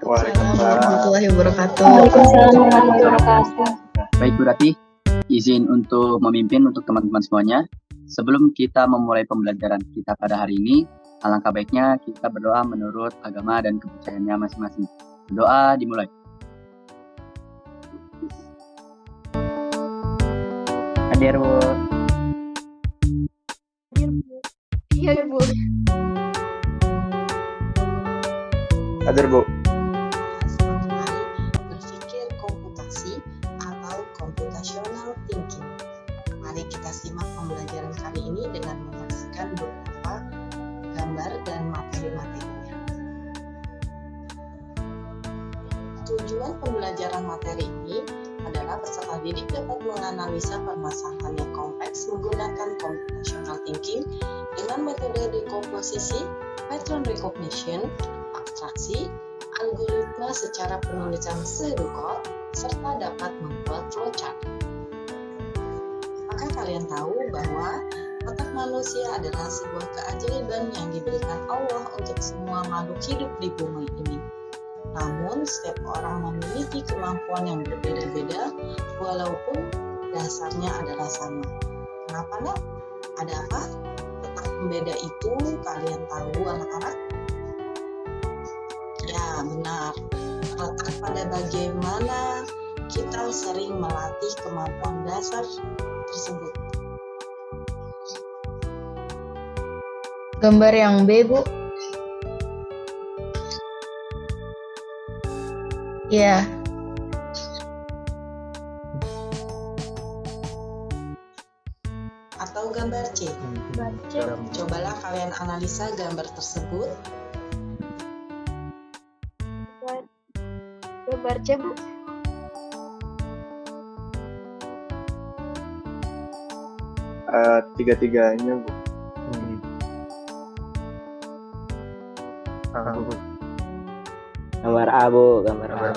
Assalamualaikum warahmatullahi wabarakatuh. Waalaikumsalam warahmatullahi wabarakatuh. Baik Bu Rati, izin untuk memimpin untuk teman-teman semuanya. Sebelum kita memulai pembelajaran kita pada hari ini, alangkah baiknya kita berdoa menurut agama dan kepercayaannya masing-masing. Doa dimulai. Hadir Bu. Iya Bu. Hadir Bu. Berpikir komputasi atau computational thinking. Mari kita simak pembelajaran kali ini dengan menyaksikan beberapa gambar dan materi-materinya. Tujuan pembelajaran materi ini adalah peserta didik dapat menganalisa permasalahan yang kompleks menggunakan computational thinking dengan metode dekomposisi, pattern recognition, abstraksi, algoritma secara penulisan pseudocode, serta dapat membuat flowchart. Maka kalian tahu bahwa otak manusia adalah sebuah keajaiban yang diberikan Allah untuk semua makhluk hidup di bumi ini. Namun, setiap orang memiliki kemampuan yang berbeda-beda, walaupun dasarnya adalah sama. Kenapa nak? Ada apa? Letak pembeda itu kalian tahu anak-anak? Ya, benar. Terletak pada bagaimana kita sering melatih kemampuan dasar tersebut. Gambar yang B, Bu. Iya. Atau gambar C. Cobalah kalian analisa gambar tersebut. Gambar C, Bu. Tiga-tiganya Bu. Gambar A Bu, gambar A.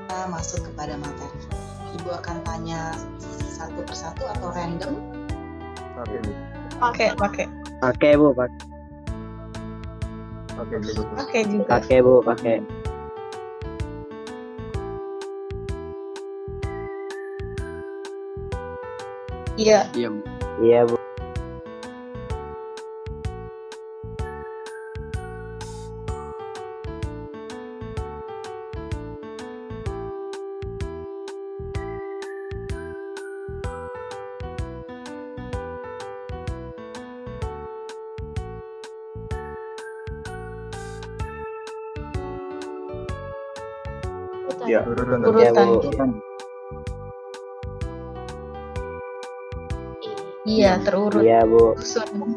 Kita masuk kepada materi. Ibu akan tanya satu persatu atau random. Pakai. Pakai Bu, pakai. Pakai juga. Pakai Bu, pakai. Iya. Iya Bu. Iya Bu. Ya. Urutan. Iya, terurut. Iya Bu. Susun.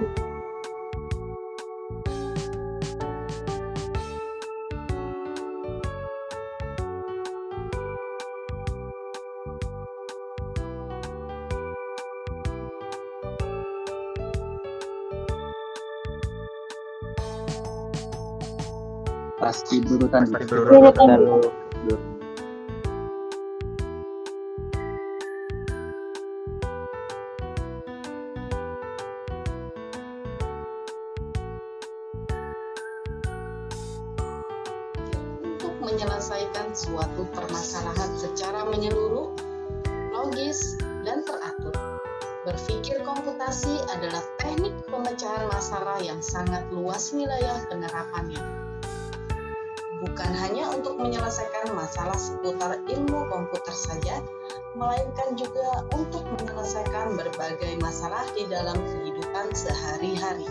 Pasti berurutan. Urutan Bu. Untuk menyelesaikan suatu permasalahan secara menyeluruh, logis, dan teratur. Berpikir komputasi adalah teknik pemecahan masalah yang sangat luas wilayah penerapannya. Bukan hanya untuk menyelesaikan masalah seputar ilmu komputer saja, melainkan juga untuk menyelesaikan berbagai masalah di dalam kehidupan sehari-hari.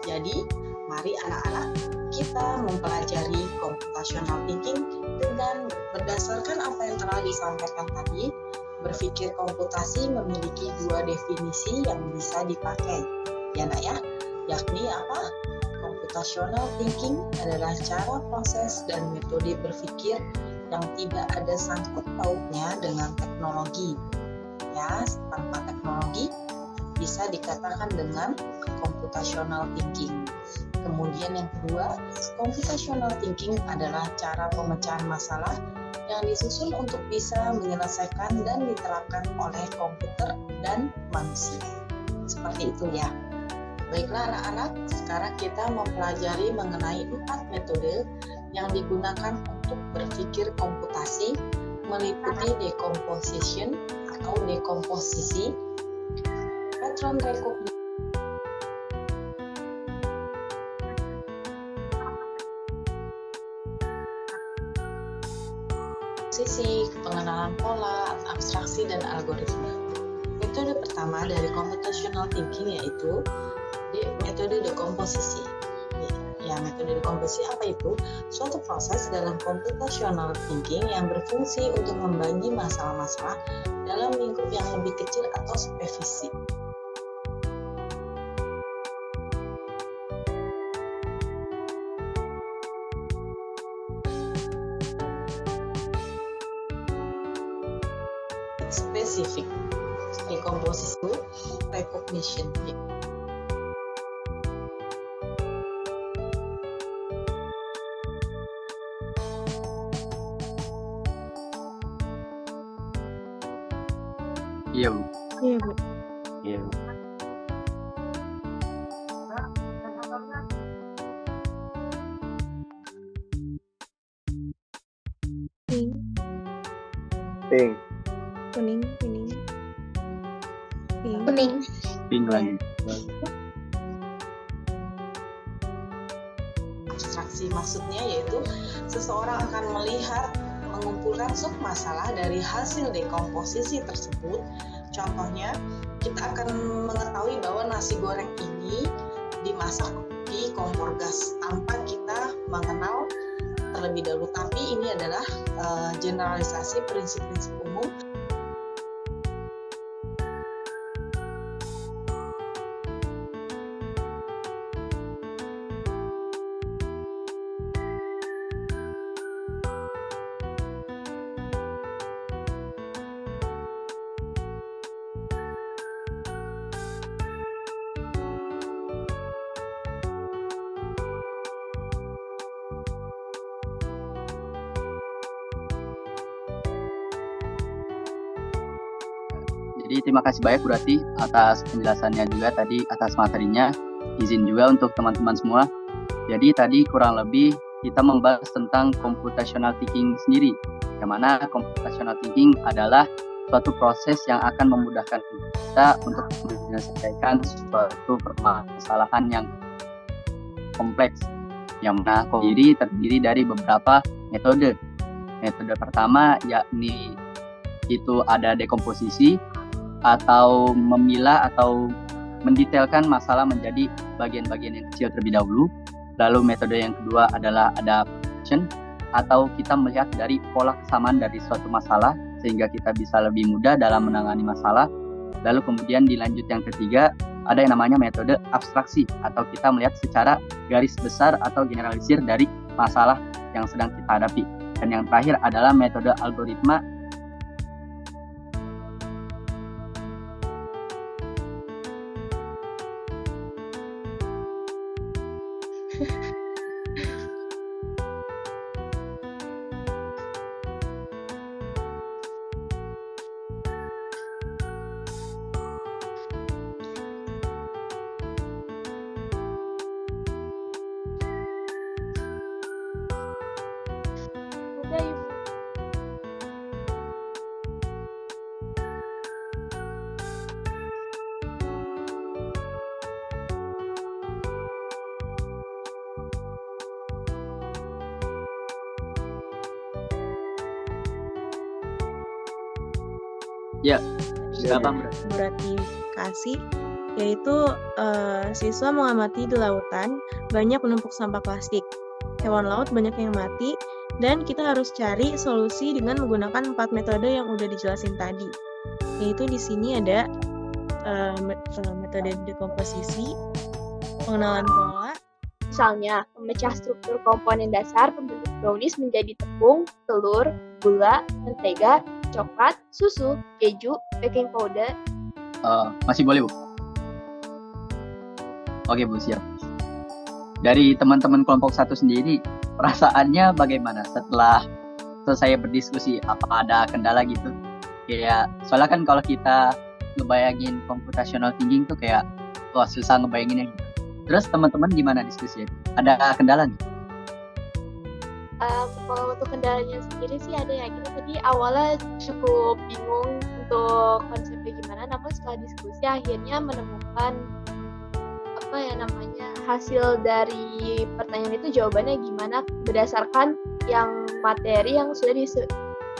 Jadi, mari anak-anak kita mempelajari computational thinking dengan berdasarkan apa yang telah disampaikan tadi. Berpikir komputasi memiliki dua definisi yang bisa dipakai, ya nak ya, yakni apa? Computational thinking adalah cara proses dan metode berpikir yang tidak ada sangkut pautnya dengan teknologi. Ya, tanpa teknologi bisa dikatakan dengan computational thinking. Kemudian yang kedua, computational thinking adalah cara pemecahan masalah yang disusun untuk bisa menyelesaikan dan diterapkan oleh komputer dan manusia. Seperti itu ya. Baiklah anak-anak, sekarang kita mempelajari mengenai 4 metode yang digunakan untuk berpikir komputasi, meliputi decomposition atau dekomposisi, pattern recognition, pengenalan pola, abstraksi, dan algoritma. Metode pertama dari computational thinking yaitu metode dekomposisi. Ya, metode dekomposisi apa itu? Suatu proses dalam computational thinking yang berfungsi untuk membagi masalah-masalah dalam lingkup yang lebih kecil atau spesifik. Spesifik. Dekomposisi recognition. Iya, Bu. Iya, Bu. Iya. Pink, Pink. kuning, kuning. Pink. Kuning. Pink lagi. Abstraksi maksudnya yaitu seseorang akan melihat mengumpulkan submasalah dari hasil dekomposisi tersebut. Contohnya, kita akan mengetahui bahwa nasi goreng ini dimasak di kompor gas tanpa kita mengenal terlebih dahulu. Tapi ini adalah generalisasi prinsip-prinsip umum. Jadi terima kasih banyak Bu Rati atas penjelasannya juga tadi, atas materinya. Izin juga untuk teman-teman semua. Jadi tadi kurang lebih kita membahas tentang computational thinking sendiri. Yang mana computational thinking adalah suatu proses yang akan memudahkan kita untuk menyelesaikan suatu permasalahan yang kompleks. Yang mana terdiri dari beberapa metode. Metode pertama yakni itu ada dekomposisi, atau memilah atau mendetailkan masalah menjadi bagian-bagian yang kecil terlebih dahulu. Lalu metode yang kedua adalah adaptation, atau kita melihat dari pola kesamaan dari suatu masalah sehingga kita bisa lebih mudah dalam menangani masalah. Lalu kemudian dilanjut yang ketiga, ada yang namanya metode abstraksi, atau kita melihat secara garis besar atau generalisir dari masalah yang sedang kita hadapi. Dan yang terakhir adalah metode algoritma. Udah, Ibu. Ya, Bisa gampang gratifikasi, yaitu siswa mengamati di lautan banyak menumpuk sampah plastik. Hewan laut banyak yang mati, dan kita harus cari solusi dengan menggunakan 4 metode yang udah dijelasin tadi. Yaitu di sini ada metode dekomposisi, pengenalan pola, Misalnya, memecah struktur komponen dasar pembentuk brownies menjadi tepung, telur, gula, mentega, coklat, susu, keju, baking powder. Masih boleh, Bu? Oke, Bu, siap. Dari teman-teman kelompok 1 sendiri, perasaannya bagaimana setelah selesai berdiskusi? Apa ada kendala gitu? Kayak, soalnya kan kalau kita ngebayangin computational thinking tuh kayak wah susah ngebayanginnya. Terus teman-teman gimana diskusi? Ada kendala nih? Kalau untuk kendalanya sendiri sih ada ya, kita tadi awalnya cukup bingung untuk konsepnya gimana, namun setelah diskusi akhirnya menemukan hasil dari pertanyaan itu jawabannya gimana berdasarkan yang materi yang sudah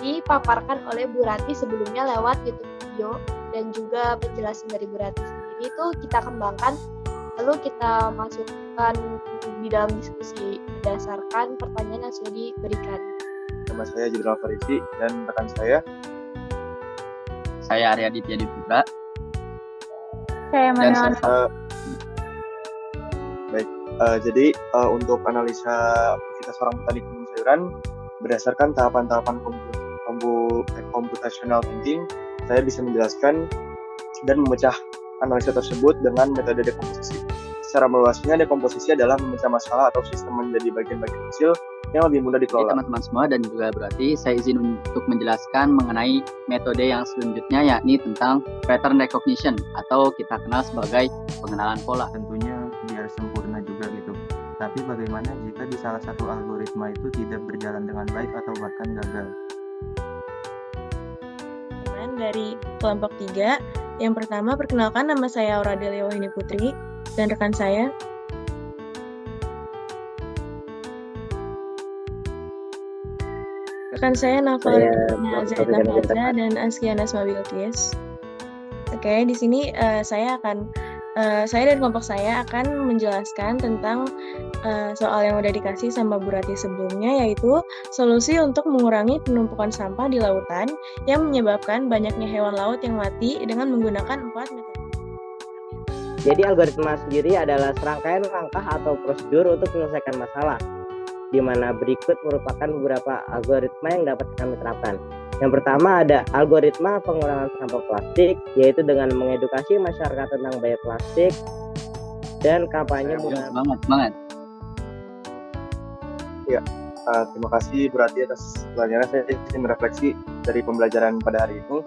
dipaparkan oleh Bu Rati sebelumnya lewat YouTube video dan juga penjelasan dari Bu Rati sendiri itu kita kembangkan lalu kita masukkan di dalam diskusi berdasarkan pertanyaan yang sudah diberikan. Nama saya Jenderal Farisi dan rekan Saya Arya Ditya Diputra. Saya Dan Manuel. Jadi untuk analisa aktivitas seorang petani kebun sayuran berdasarkan tahapan-tahapan computational thinking, saya bisa menjelaskan dan memecah analisa tersebut dengan metode dekomposisi. Secara meluasnya, dekomposisi adalah memecah masalah atau sistem menjadi bagian-bagian kecil yang lebih mudah Oke, dikelola. teman-teman semua dan juga berarti saya izin untuk menjelaskan mengenai metode yang selanjutnya yakni tentang pattern recognition atau kita kenal sebagai pengenalan pola. Tentunya biar sempurna juga gitu. Tapi bagaimana jika di salah satu algoritma itu tidak berjalan dengan baik atau bahkan gagal? Teman dari kelompok 3, yang pertama perkenalkan nama saya Aura Delia Wahini Putri dan rekan saya. Rekan saya Nafa Zaita Faza dan Askia Nasma Bilqis. Oke, di sini saya dan kelompok saya akan menjelaskan tentang soal yang udah dikasih sama Bu Rati sebelumnya, yaitu solusi untuk mengurangi penumpukan sampah di lautan yang menyebabkan banyaknya hewan laut yang mati dengan menggunakan 4 metode. Jadi algoritma sendiri adalah serangkaian langkah atau prosedur untuk menyelesaikan masalah, di mana berikut merupakan beberapa algoritma yang dapat kami terapkan. Yang pertama ada algoritma pengurangan sampah plastik, yaitu dengan mengedukasi masyarakat tentang bahaya plastik dan kampanye Semangat. Terima kasih berarti atas pertanyaannya. Saya ingin merefleksi dari pembelajaran pada hari ini.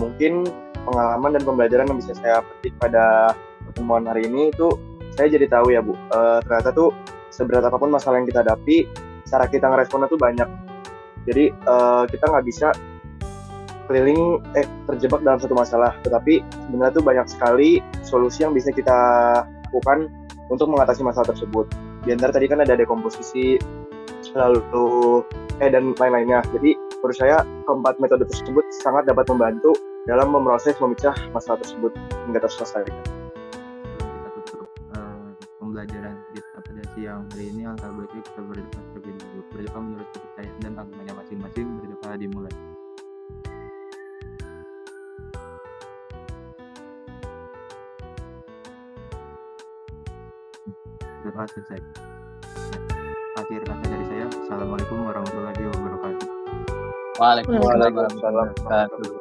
Mungkin pengalaman dan pembelajaran yang bisa saya petik pada pertemuan hari ini itu saya jadi tahu ya Bu, ternyata tuh seberat apapun masalah yang kita hadapi, cara kita ngeresponnya tuh banyak. Jadi kita nggak bisa terjebak dalam satu masalah, tetapi sebenarnya tuh banyak sekali solusi yang bisa kita lakukan untuk mengatasi masalah tersebut. Di antara tadi kan ada dekomposisi, lalu dan lain-lainnya. Jadi menurut saya keempat metode tersebut sangat dapat membantu dalam memecah masalah tersebut hingga terselesaikan. Sebelum kita tutup pembelajaran kita pada siang hari ini, alangkah baiknya kita berdoa terlebih dahulu. Berdoa menurut kepercayaan dan agamanya masing-masing. Berdoa dimulai. Doa selesai. Akhir kata dari saya, Assalamualaikum warahmatullahi wabarakatuh. Waalaikumsalam Waalaikumsalam. warahmatullahi wabarakatuh.